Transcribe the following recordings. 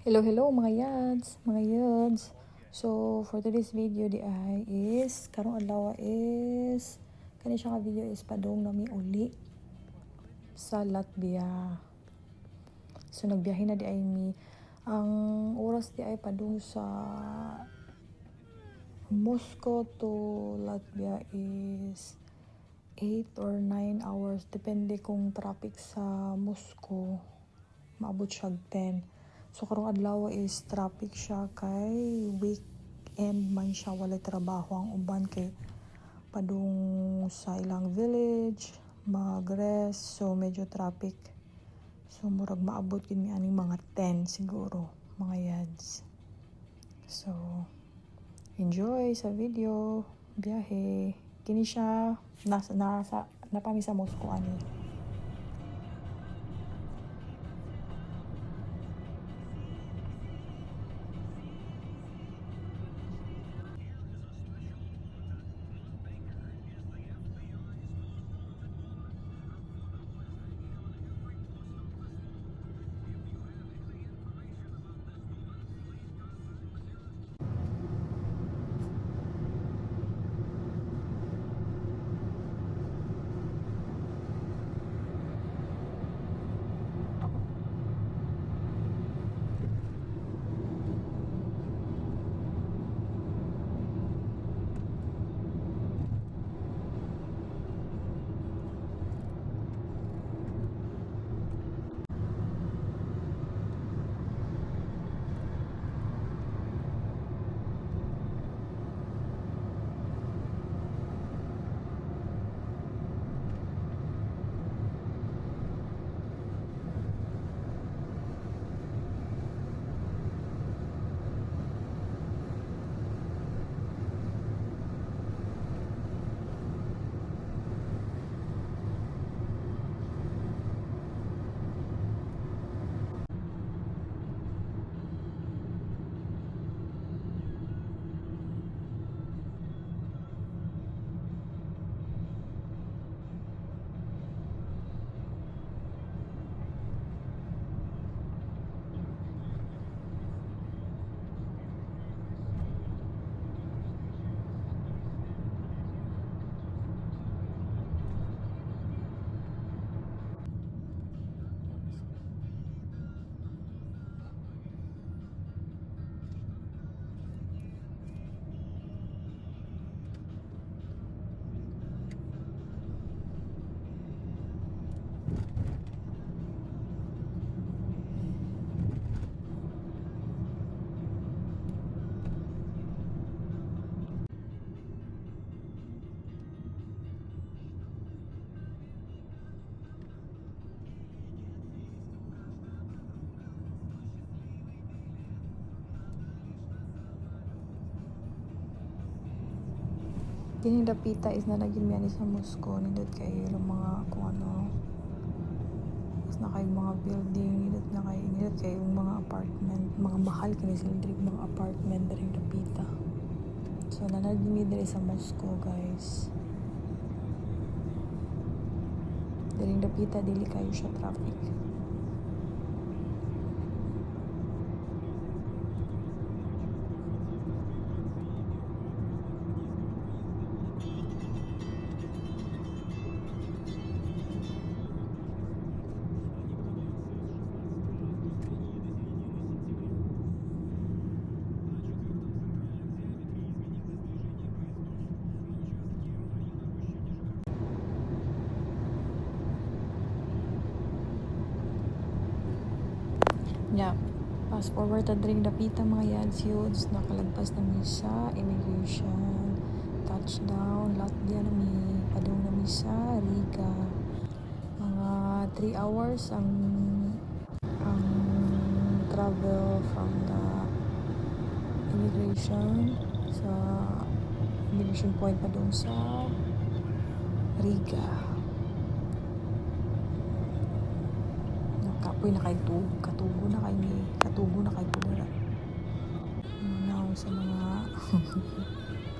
Hello mga yads. So for today's video karong adlaw is kani siya ka video is padung nami uli sa Latvia. So nagbiyahe na di ay mi, ang oras di ay padung sa Moscow to Latvia is 8 or 9 hours depende kung traffic sa Moscow, maabot siya 10. So karong adlaw is traffic siya kay weekend man siya, walay trabaho ang uban kay padung sa ilang village mag-rest, so medyo traffic. So murag maabot gid mi aning mga 10 siguro mga yads. So enjoy sa video biyahe. Kini siya napami sa Moscow ani. Kini dapita is na naging mi ani sa Moscow, nindot kay ilang mga kung ano, mas na kay mga building, nindot kay yung mga apartment, mga mahal kini sila diri mga apartment diri dapita. So nanagin mi diri sa Moscow guys. Diri dapita dili kayo siya traffic. Yeah. Fast forward ta dring dapita mga yads, nakalagpas na mi sa immigration. Touchdown Latvia na mi, padung na mi sa Riga. Mga 3 hours ang travel from the immigration sa immigration point padung sa Riga. Kapoy na kay katugo na kay pudara. Now sa mga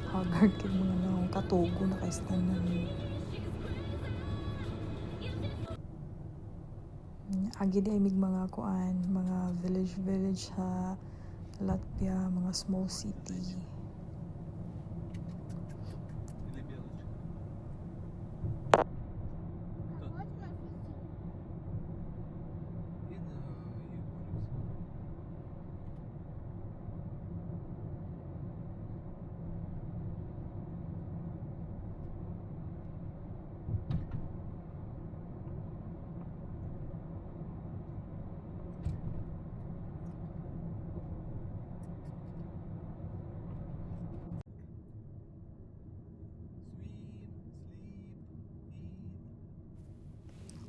haggard kay mga now katugo na kay stanan. Agi di ay mga kuan, mga village village sa Latvia, mga small city.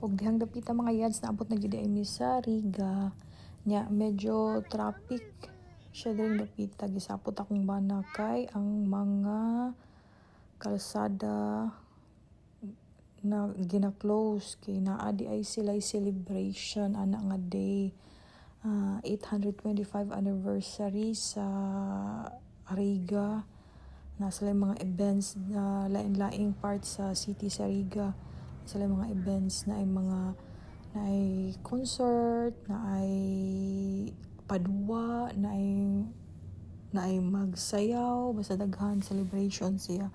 Og dihang dapita mga yads, naabot na gid mi sa Riga. Nya medyo traffic siya din dapita. Gisapot akong bana kay ang mga kalsada na gina-close kay naa di ay sila celebration ana nga day. 825 anniversary sa Riga. Nasa mga events na lain-laing part sa city sa Riga. Sila mga events na ay mga na ay concert, na ay padua, na ay magsayaw, basta daghan celebration siya.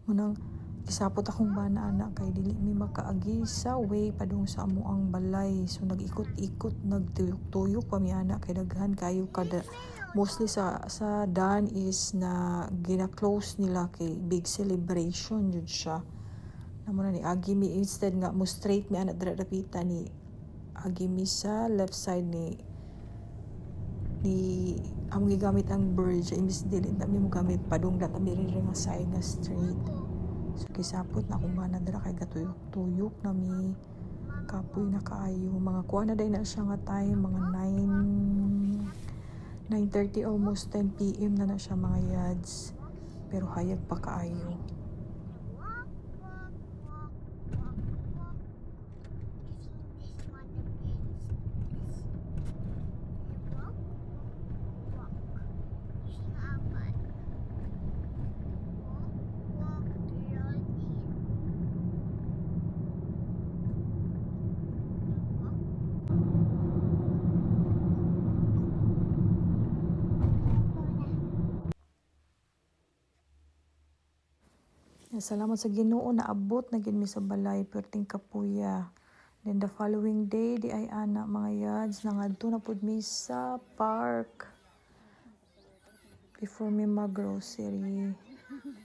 Munang isapot akong bana anak kay dili mi makaagi sa way padung sa amuang balay. So nag-ikot-ikot, nagtuyok-tuyok pa mi anak kay daghan kayo kada mostly sa Dan is na gina-close nila kay big celebration jud siya. Namo na ni agi mi instead nga mo straight mi anak dira dapita ni agi mi sa left side ni amo gigamit ang bridge imbis dili na mi mo gamit padung data mi rin nga side nga straight. So kisapot na akong bana dira kay gatuyok-tuyok na mi kapoy na kaayo. Mga kuha na day na siya nga time mga 9:30 almost 10 PM na siya mga yads. Pero hayag pa kaayo. Salamat sa Ginoo naabot na gid mi sa balay perting Kapuya. Then the following day di ay ana mga yads nangadto na pud mi sa park before mi mag-grocery.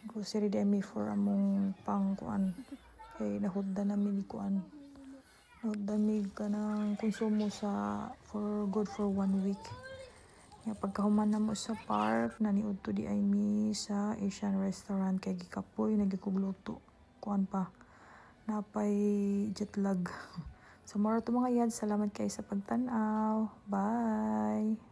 Grocery day mi for among pangkuan kay nahudda na mi kuan. Nahudda mi kanang konsumo sa for good for 1 week. Pagkahuman na mo sa park, naniud to di ay mi sa Asian restaurant kay gikapoy nagikugluto. Kuan pa, napay jetlag. So, moro to mga yan. Salamat kayo sa pagtanaw. Bye!